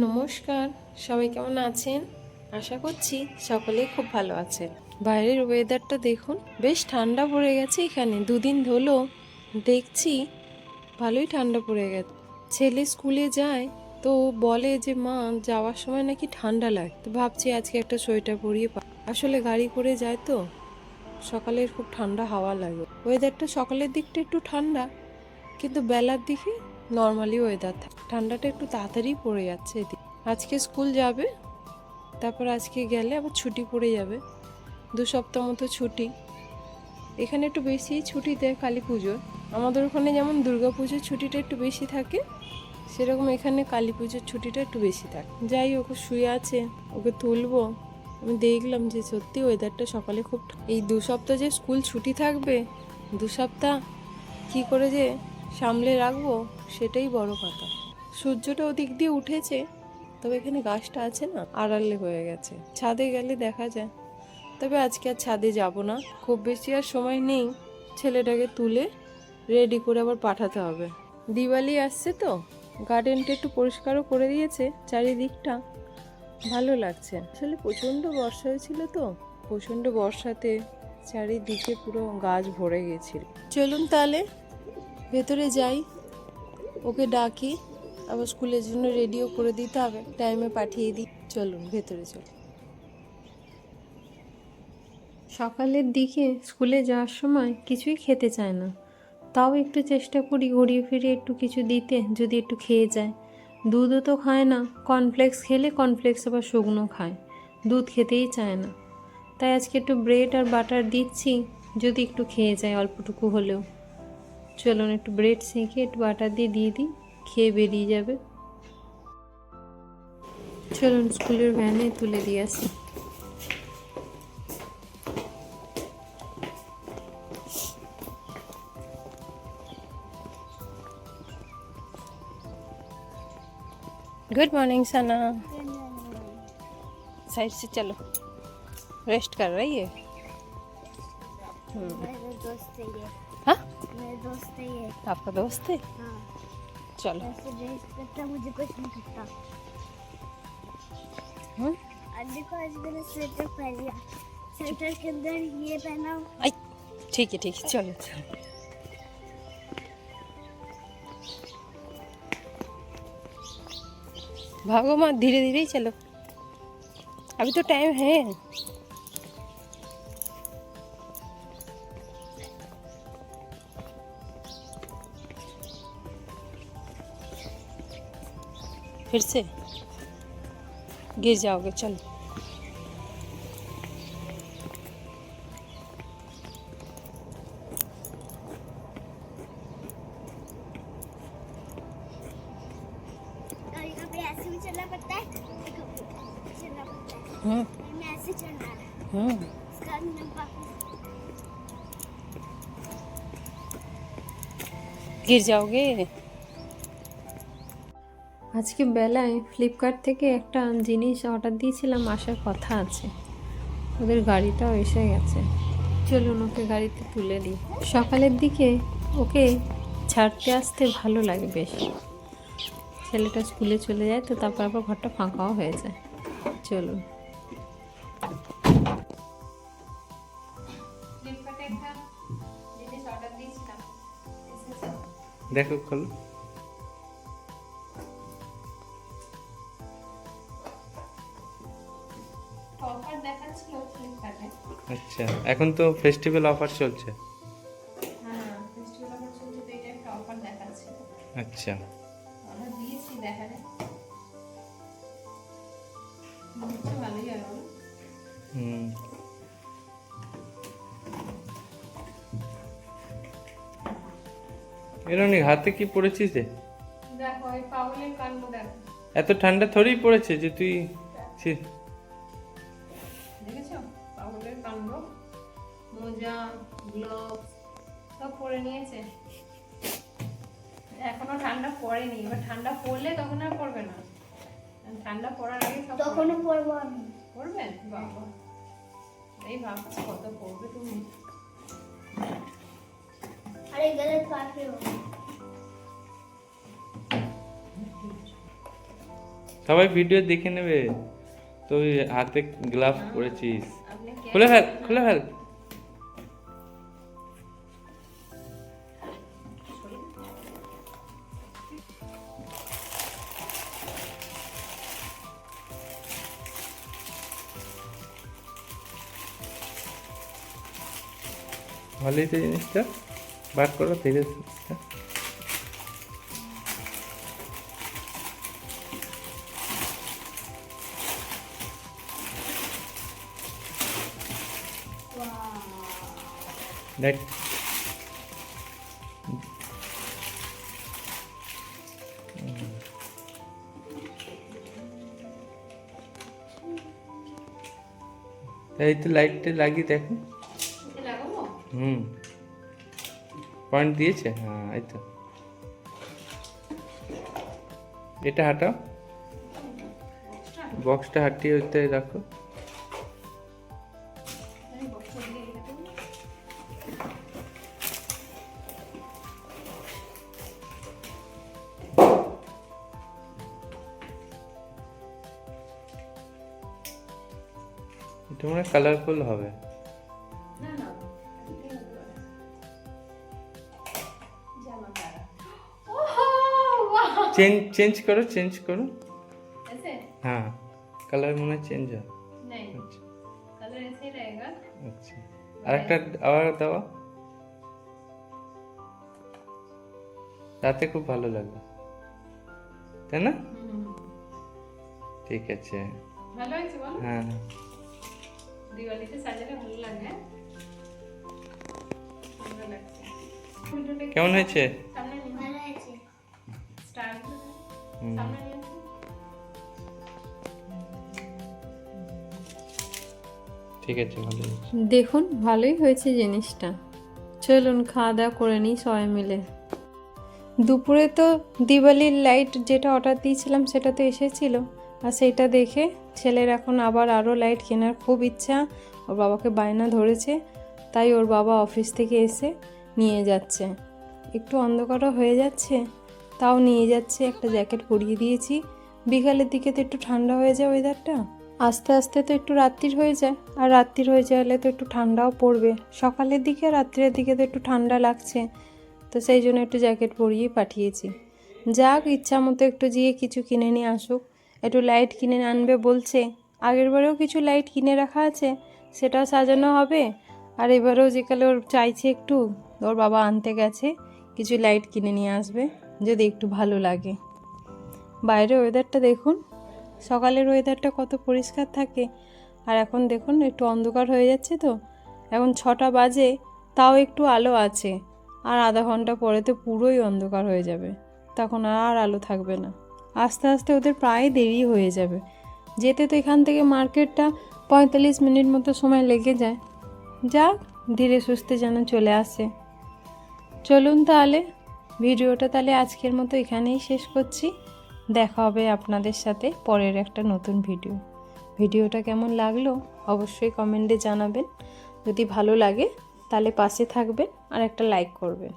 নমস্কার, সবাই কেমন আছেন? আশা করছি সকলেই খুব ভালো আছেন। বাইরের ওয়েদারটা দেখুন, বেশ ঠান্ডা পড়ে গেছে। এখানে দুদিন হলো দেখছি ভালোই ঠান্ডা পড়ে গেছে। ছেলে স্কুলে যায় তো বলে যে মা যাওয়ার সময় নাকি ঠান্ডা লাগে, তো ভাবছি আজকে একটা সোয়েটার পরিয়ে আসলে গাড়ি করে যায় তো সকালের খুব ঠান্ডা হাওয়া লাগে। ওয়েদারটা সকালের দিকটা একটু ঠান্ডা, কিন্তু বেলার দিকে নর্মালি ওয়েদার থাকে। ঠান্ডাটা একটু তাড়াতাড়ি পড়ে যাচ্ছে এদিকে। আজকে স্কুল যাবে, তারপর আজকে গেলে আবার ছুটি পড়ে যাবে, 2 সপ্তাহ মতো ছুটি। এখানে একটু বেশি ছুটি দেয় কালী পুজোর। আমাদের ওখানে যেমন দুর্গা পুজোর ছুটিটা একটু বেশি থাকে, সেরকম এখানে কালী পুজোর ছুটিটা একটু বেশি থাকে। যাই ওকে শুয়ে আছে, ওকে তুলবো। আমি দেখলাম যে সত্যি ওয়েদারটা সকালে খুব এই 2 সপ্তাহ যে স্কুল ছুটি থাকবে, 2 সপ্তাহ কি করে যে সামলে রাখবো সেটাই বড় কথা। সূর্যটা ওদিক দিয়ে উঠেছে, তবে এখানে গাছটা আছে না, আড়ালে হয়ে গেছে। ছাদে গেলে দেখা যায়, তবে আজকে আর ছাদে যাব না, খুব বেশি আর সময় নেই। ছেলেটাকে তুলে রেডি করে আবার পাঠাতে হবে। দিওয়ালি আসছে তো, গার্ডেনটা একটু পরিষ্কারও করে দিয়েছে, চারিদিকটা ভালো লাগছে। আসলে প্রচণ্ড বর্ষা হয়েছিল তো, প্রচণ্ড বর্ষাতে চারিদিকে পুরো গাছ ভরে গেছিল। চলুন তাহলে ভেতরে যাই, ওকে ডাকি, আবার স্কুলের জন্য রেডিও করে দিতে হবে, টাইমে পাঠিয়ে দিই। চলুন ভেতরে চলুন। সকালের দিকে স্কুলে যাওয়ার সময় কিছুই খেতে চায় না, তাও একটু চেষ্টা করি ঘুরিয়ে ফিরিয়ে একটু কিছু দিতে, যদি একটু খেয়ে যায়। দুধও তো খায় না, কর্নফ্লেক্স খেলে কর্নফ্লেক্স আবার শুকনো খায়, দুধ খেতেই চায় না। তাই আজকে একটু ব্রেড আর বাটার দিচ্ছি, যদি একটু খেয়ে যায় অল্পটুকু হলেও। চলুন একটু ব্রেড সেঁকে একটু বাটার দিয়ে দিই, খেয়ে বেরিয়ে যাবে। চলুন স্কুলের ভ্যানে তুলে দিয়ে আসি। गुड मॉर्निंग सना। साइड से चलो, रेस्ट कर रही है। मेरा दोस्त है ये। हाँ, मेरा दोस्त है ये। आपका दोस्त है? हाँ। चलो। ऐसे ड्रेस करता, मुझे कुछ नहीं करता। आज देखो, आज मैंने स्वेटर पहन लिया, स्वेटर के अंदर ये पहना। आई, ठीक है चलो चलो। भागो मत, धीरे धीरे ही चलो, अभी तो टाइम है। फिर से गिर जाओगे, चलो। और यहाँ पे ऐसे भी चलना पड़ता है, चलना पड़ता है। मैं ऐसे चलना है। इसका गिर जाओगे। আজকে বেলায় ফ্লিপকার্ট থেকে একটা জিনিস অর্ডার দিয়েছিলাম, আসার কথা আছে, ওদের গাড়িটাও এসে গেছে। চলুন ওকে গাড়িতে তুলে দিই। সকালের দিকে ওকে ছাড়তে আসতে ভালো লাগে বেশ। ছেলেটা স্কুলে চলে যায় তো, তারপর আবার ঘরটা ফাঁকাও হয়ে যায়। চলুন। দেখো খোলো। অফার দেখাচ্ছিল ফ্লিপকার্টে। আচ্ছা, এখন তো ফেস্টিভ্যাল অফার চলছে। হ্যাঁ, ফেস্টিভ্যাল অফার চলছে, তো এটা একটা অফার দেখাচ্ছিল। আচ্ছা, আমরা দিয়েছি, দেখা যায় ভালোই হবে। এরনি হাতে কি পড়েছিস রে? দেখো এই পাগলের কাণ্ড দেখো। এত ঠান্ডা থরেই পড়েছে যে তুই দেখেছো পাগলের কাণ্ড। মোজা, গ্লোভস সব পরে নিয়েছে। এখনো ঠান্ডা পড়েনি, এবার ঠান্ডা পড়লে তখন আর পড়বে না, ঠান্ডা পড়ার আগে সব তখনও পরবো আমি। পড়বেন? বাবা, এই ভাবছি কত পড়বে তুমি। अरे गलत बात है वो। সবাই ভিডিও দেখে নেবে। তুই হাতে গ্লাভস পরেছিস। খুলে ফেল, খুলে ফেল। ভালোই তো জিনিসটা, বার করো ধীরে ধীরে। দেখ, এই তো লাইটটা লাগিয়ে দেখো। পয়েন্ট দিয়েছে, হ্যাঁ এই তো। এটা হাঁটাও, বক্সটা হাঁটিয়ে ওইতে রাখো। এটা মানে কালারফুল হবে। চেঞ্জ করো, চেঞ্জ করো। हाँ कलर मने चेंज है। नहीं, अच्छा कलर ऐसे ही रहेगा। अच्छा, আরেকটা আবার দাও, তাতে খুব ভালো লাগবে, তাই না? ঠিক আছে, ভালো হয়েছে বলো? হ্যাঁ দিওয়ালিতে সাজালে ভালো লাগে। ভালো লাগছে। কেমন হয়েছে? সামনে নিয়ে ভালো আছে। স্টার হুম। সামনে নিয়ে ঠিক আছে, ভালো হয়েছে। দেখুন ভালোই হয়েছে জিনিসটা। চলুন খাওয়া দাওয়া করে নিই সবাই মিলে। দুপুরে তো দিওয়ালির লাইট যেটা অর্ডার দিয়েছিলাম সেটা তো এসেছিল, আর সেইটা দেখে ছেলের এখন আবার আরও লাইট কেনার খুব ইচ্ছা। ওর বাবাকে বায়না ধরেছে, তাই ওর বাবা অফিস থেকে এসে নিয়ে যাচ্ছে। একটু অন্ধকারও হয়ে যাচ্ছে, তাও নিয়ে যাচ্ছে। একটা জ্যাকেট পরিয়ে দিয়েছি। বিকালের দিকে তো একটু ঠান্ডা হয়ে যায় ওয়েদারটা, আস্তে আস্তে তো একটু রাত্রির হয়ে যায়, আর রাত্রির হয়ে যাওয়ালে তো একটু ঠান্ডাও পড়বে। সকালের দিকে আর রাত্রের দিকে তো একটু ঠান্ডা লাগছে, তো সেই জন্য একটু জ্যাকেট পরিয়েই পাঠিয়েছি। যাক, ইচ্ছা মতো একটু গিয়ে কিছু কিনে নিয়ে আসুক। একটু লাইট কিনে আনবে বলছে, আগের বারেও কিছু লাইট কিনে রাখা আছে, সেটাও সাজানো হবে। আর এবারেও যেকালে ওর চাইছে একটু, ওর বাবা আনতে গেছে, কিছু লাইট কিনে নিয়ে আসবে যদি একটু ভালো লাগে। বাইরে ওয়েদারটা দেখুন, সকালের ওয়েদারটা কত পরিষ্কার থাকে, আর এখন দেখুন একটু অন্ধকার হয়ে যাচ্ছে। তো এখন 6টা বাজে, তাও একটু আলো আছে, আর আধা ঘন্টা পরে তো পুরোই অন্ধকার হয়ে যাবে, তখন আর আলো থাকবে না। আস্তে আস্তে ওদের প্রায় দেরি হয়ে যাবে যেতে। তো এখান থেকে মার্কেটটা 45 মিনিট মতো সময় লেগে যায়। যাক, ধীরে সুস্থে যেন চলে আসে। চলুন তাহলে ভিডিওটা তাহলে আজকের মতো এখানেই শেষ করছি। দেখা হবে আপনাদের সাথে পরের একটা নতুন ভিডিওটা কেমন লাগলো অবশ্যই কমেন্টে জানাবেন। যদি ভালো লাগে তাহলে পাশে থাকবেন আর একটা লাইক করবেন।